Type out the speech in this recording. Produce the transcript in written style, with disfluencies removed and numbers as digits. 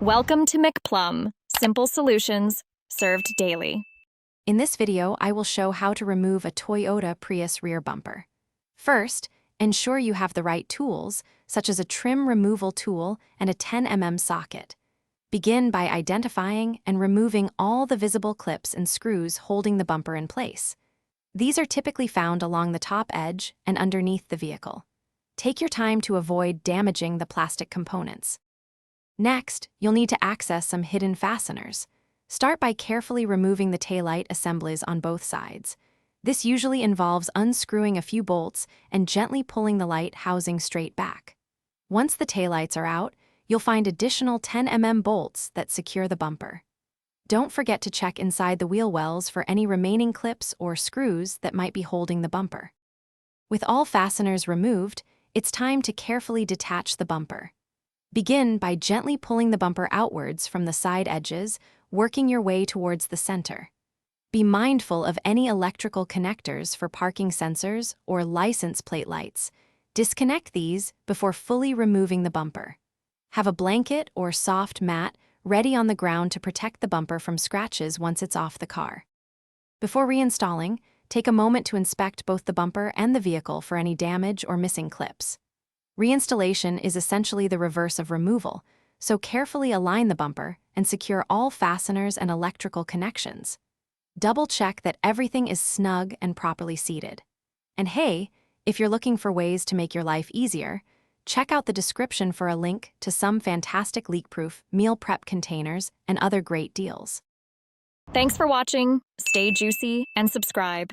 Welcome to McPlum, simple solutions served daily. In this video, I will show how to remove a Toyota Prius rear bumper. First, ensure you have the right tools, such as a trim removal tool and a 10 mm socket. Begin by identifying and removing all the visible clips and screws holding the bumper in place. These are typically found along the top edge and underneath the vehicle. Take your time to avoid damaging the plastic components. Next, you'll need to access some hidden fasteners. Start by carefully removing the taillight assemblies on both sides. This usually involves unscrewing a few bolts and gently pulling the light housing straight back. Once the taillights are out, you'll find additional 10 mm bolts that secure the bumper. Don't forget to check inside the wheel wells for any remaining clips or screws that might be holding the bumper. With all fasteners removed, it's time to carefully detach the bumper. Begin by gently pulling the bumper outwards from the side edges, working your way towards the center. Be mindful of any electrical connectors for parking sensors or license plate lights. Disconnect these before fully removing the bumper. Have a blanket or soft mat ready on the ground to protect the bumper from scratches once it's off the car. Before reinstalling, take a moment to inspect both the bumper and the vehicle for any damage or missing clips. Reinstallation is essentially the reverse of removal, so carefully align the bumper and secure all fasteners and electrical connections. Double-check that everything is snug and properly seated. And hey, if you're looking for ways to make your life easier, check out the description for a link to some fantastic leak-proof meal prep containers and other great deals. Thanks for watching. Stay juicy and subscribe.